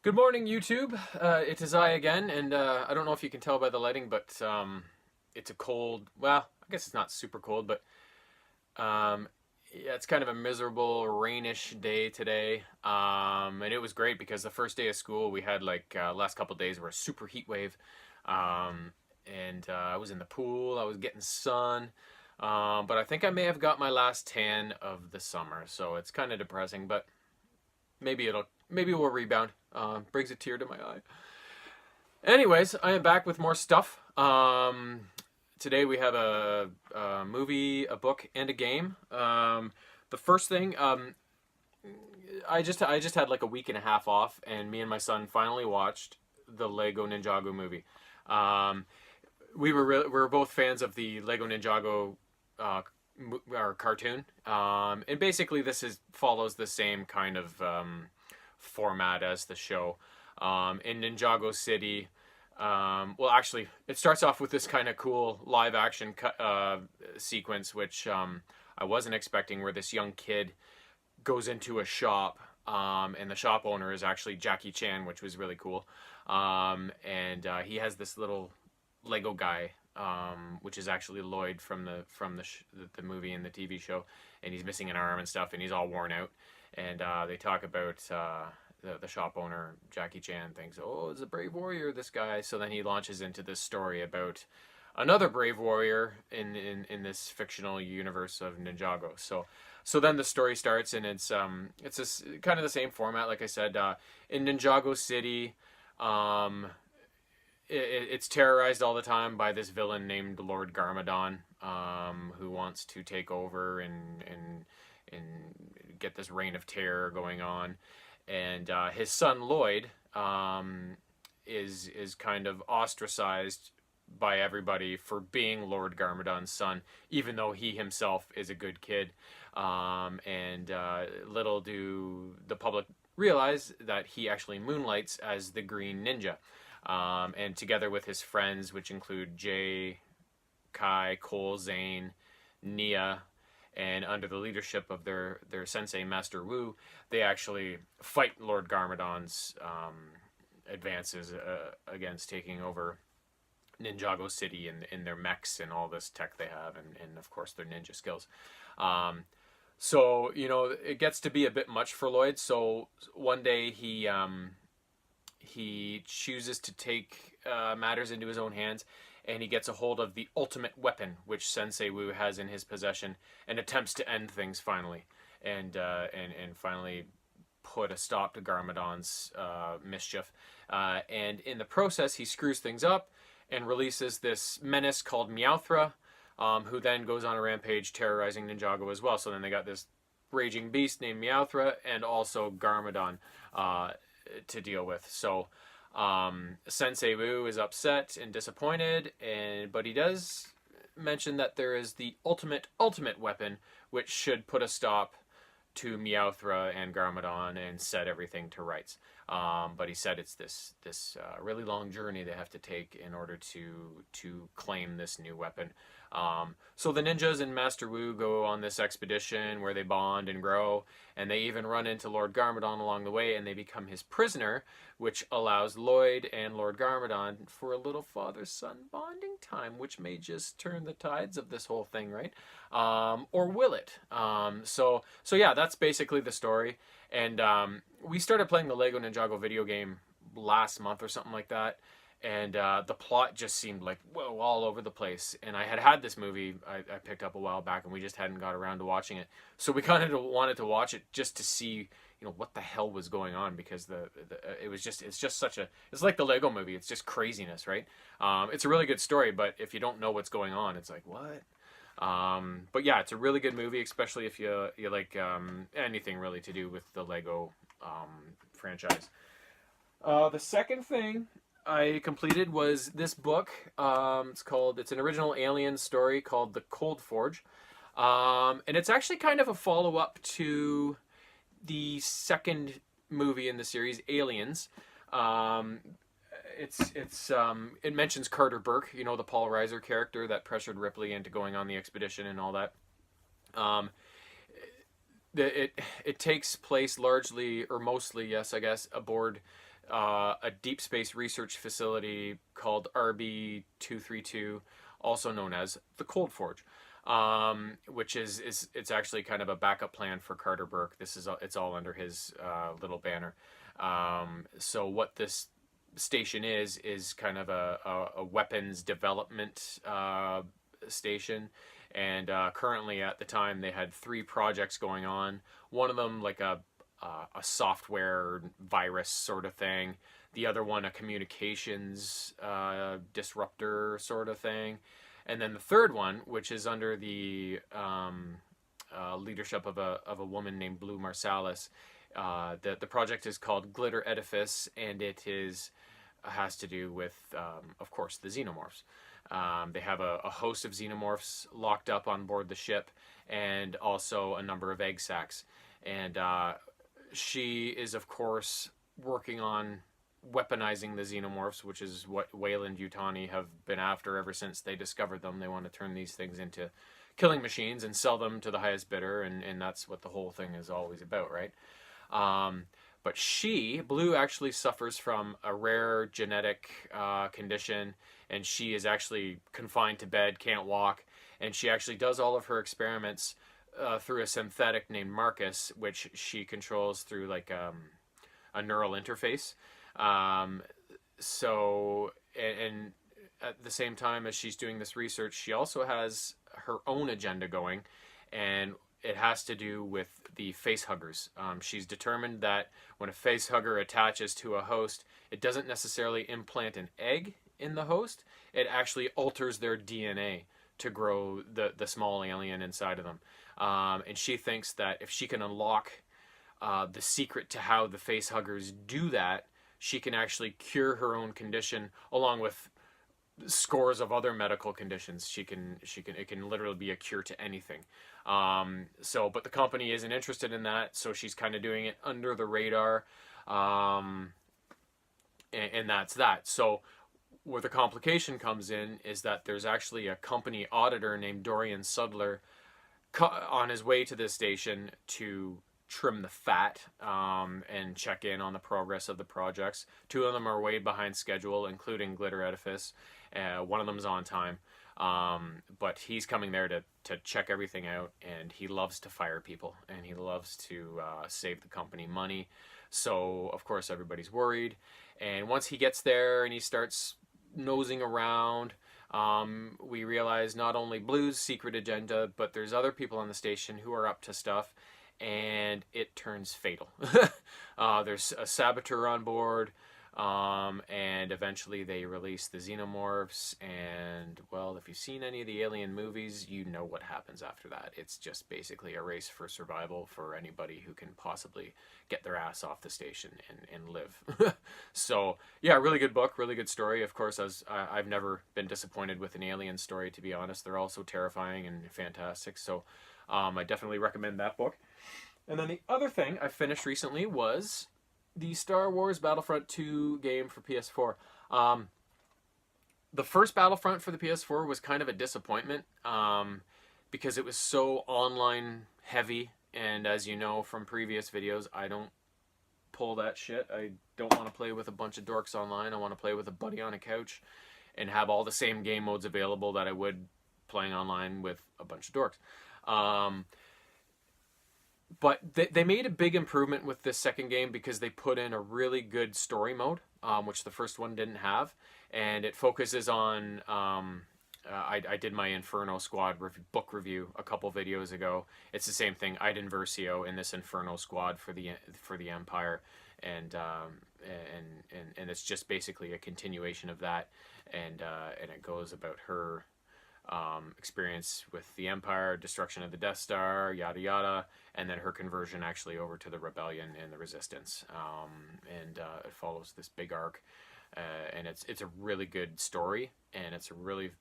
Good morning, YouTube. It is I again, and I don't know if you can tell by the lighting, but it's a cold. Well, I guess it's not super cold, but um, yeah, it's kind of a miserable, rainish day today. And it was great because the first day of school we had last couple days were a super heat wave, and I was in the pool. I was getting sun, but I think I may have got my last tan of the summer, so it's kind of depressing. But maybe it will rebound. Brings a tear to my eye. Anyways, I am back with more stuff. Today we have a movie, a book, and a game. The first thing, I just had like a week and a half off, and me and my son finally watched the Lego Ninjago movie. Um, we were both fans of the Lego Ninjago our cartoon, and basically this is follows the same kind of format as the show. In Ninjago City, well, actually, it starts off with this kind of cool live action sequence, which I wasn't expecting, where this young kid goes into a shop, and the shop owner is actually Jackie Chan, which was really cool. And he has this little Lego guy, which is actually Lloyd from the movie and the TV show, and he's missing an arm and stuff, and he's all worn out. And they talk about the shop owner, Jackie Chan, thinks, oh, it's a brave warrior, this guy. So then he launches into this story about another brave warrior in this fictional universe of Ninjago. So then the story starts, and it's kind of the same format, like I said. In Ninjago City, um, it's terrorized all the time by this villain named Lord Garmadon, who wants to take over and get this reign of terror going on. And his son Lloyd is kind of ostracized by everybody for being Lord Garmadon's son, even though he himself is a good kid. And little do the public realize that he actually moonlights as the Green Ninja. And together with his friends, which include Jay, Kai, Cole, Zane, Nia, and under the leadership of their sensei, Master Wu, they actually fight Lord Garmadon's advances against taking over Ninjago City in their mechs and all this tech they have, and of course their ninja skills. So it gets to be a bit much for Lloyd. So one day he chooses to take matters into his own hands, and he gets a hold of the ultimate weapon, which Sensei Wu has in his possession, and attempts to end things finally, and finally put a stop to Garmadon's mischief. And in the process, he screws things up and releases this menace called Meowthra, who then goes on a rampage terrorizing Ninjago as well. So then they got this raging beast named Meowthra and also Garmadon to deal with. So Sensei Wu is upset and disappointed, but he does mention that there is the ultimate weapon, which should put a stop to Meowthra and Garmadon and set everything to rights. But he said it's this really long journey they have to take in order to claim this new weapon. So the ninjas and Master Wu go on this expedition where they bond and grow, and they even run into Lord Garmadon along the way, and they become his prisoner, which allows Lloyd and Lord Garmadon for a little father-son bonding time, which may just turn the tides of this whole thing, right? Or will it? So yeah, that's basically the story. And we started playing the Lego Ninjago video game last month or something like that. And the plot just seemed like, whoa, all over the place. And I had this movie I picked up a while back, and we just hadn't got around to watching it. So we kind of wanted to watch it just to see, what the hell was going on, because it's just such a, it's like the Lego movie. It's just craziness, right? It's a really good story, but if you don't know what's going on, it's like, what? But yeah, it's a really good movie, especially if you like anything really to do with the Lego franchise. The second thing I completed was this book. It's an original Alien story called The Cold Forge. And it's actually kind of a follow-up to the second movie in the series, Aliens. It mentions Carter Burke, the Paul Reiser character that pressured Ripley into going on the expedition and all that. It takes place largely, or mostly, yes, I guess, aboard a deep space research facility called RB-232, also known as the Cold Forge, which is it's actually kind of a backup plan for Carter Burke. It's all under his little banner. So what this station is kind of a weapons development station, and currently at the time they had 3 projects going on. One of them like a software virus sort of thing. The other one a communications disruptor sort of thing. And then the third one, which is under the leadership of a woman named Blue Marsalis. The project is called Glitter Edifice, and it has to do with, of course, the xenomorphs. They have a host of xenomorphs locked up on board the ship, and also a number of egg sacs. And she is, of course, working on weaponizing the xenomorphs, which is what Weyland-Yutani have been after ever since they discovered them. They want to turn these things into killing machines and sell them to the highest bidder, and that's what the whole thing is always about, right? But Blue, actually suffers from a rare genetic condition, and she is actually confined to bed, can't walk, and she actually does all of her experiments through a synthetic named Marcus, which she controls through like a neural interface. And at the same time as she's doing this research, she also has her own agenda going, and it has to do with the facehuggers. She's determined that when a facehugger attaches to a host, it doesn't necessarily implant an egg in the host. It actually alters their DNA to grow the small alien inside of them. And she thinks that if she can unlock the secret to how the facehuggers do that, she can actually cure her own condition along with scores of other medical conditions. It can literally be a cure to anything. But the company isn't interested in that, so she's kind of doing it under the radar. And that's that. So where the complication comes in is that there's actually a company auditor named Dorian Sudler on his way to this station to trim the fat and check in on the progress of the projects. 2 of them are way behind schedule, including Glitter Edifice. One of them's on time. But he's coming there to check everything out, and he loves to fire people, and he loves to save the company money. So, of course, everybody's worried. And once he gets there and he starts nosing around, we realize not only Blue's secret agenda, but there's other people on the station who are up to stuff, and it turns fatal. There's a saboteur on board, and eventually they release the xenomorphs, and, well, if you've seen any of the Alien movies, you know what happens after that. It's just basically a race for survival for anybody who can possibly get their ass off the station and live. So, yeah, really good book, really good story. Of course, I've never been disappointed with an Alien story, to be honest. They're all so terrifying and fantastic, so I definitely recommend that book. And then the other thing I finished recently was the Star Wars Battlefront 2 game for PS4. The first Battlefront for the PS4 was kind of a disappointment because it was so online heavy, and as you know from previous videos, I don't pull that shit. I don't want to play with a bunch of dorks online. I want to play with a buddy on a couch and have all the same game modes available that I would playing online with a bunch of dorks. But they made a big improvement with this second game because they put in a really good story mode, which the first one didn't have. And it focuses on... I did my Inferno Squad book review a couple videos ago. It's the same thing, Iden Versio in this Inferno Squad for the Empire. And it's just basically a continuation of that. And it goes about her... experience with the Empire, destruction of the Death Star, yada yada, and then her conversion actually over to the Rebellion and the Resistance. It follows this big arc, and it's a really good story, and it's a really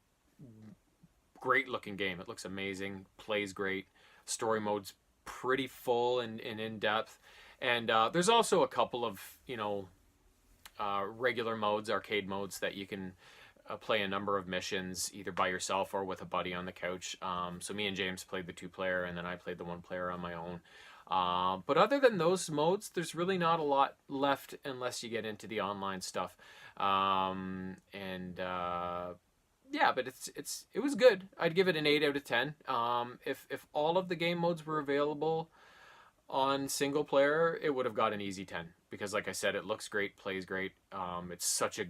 great looking game. It looks amazing, plays great, story mode's pretty full and in depth, and there's also a couple of regular modes, arcade modes that you can play a number of missions either by yourself or with a buddy on the couch. So me and James played the 2-player, and then I played the 1-player on my own. But other than those modes, there's really not a lot left unless you get into the online stuff. Yeah, but it was good. I'd give it an 8 out of 10. If all of the game modes were available on single player, it would have got an easy 10 because, like I said, it looks great, plays great. It's such a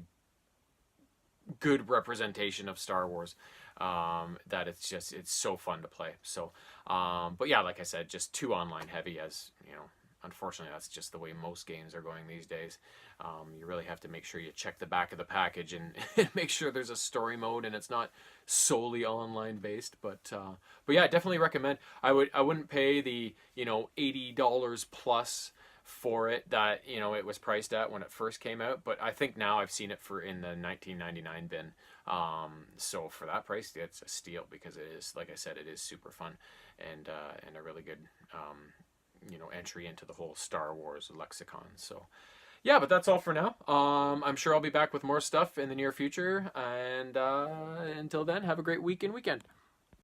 good representation of Star Wars that it's so fun to play. So, but yeah, like I said, just too online heavy, as you know. Unfortunately, that's just the way most games are going these days. You really have to make sure you check the back of the package and make sure there's a story mode and it's not solely online based. But yeah, I definitely recommend. I wouldn't pay the $80 plus for it that it was priced at when it first came out. But I think now I've seen it for in the $19.99 bin. So for that price, it's a steal because it is, like I said, it is super fun and a really good entry into the whole Star Wars lexicon. So yeah, but that's all for now. I'm sure I'll be back with more stuff in the near future, and until then, have a great week and weekend.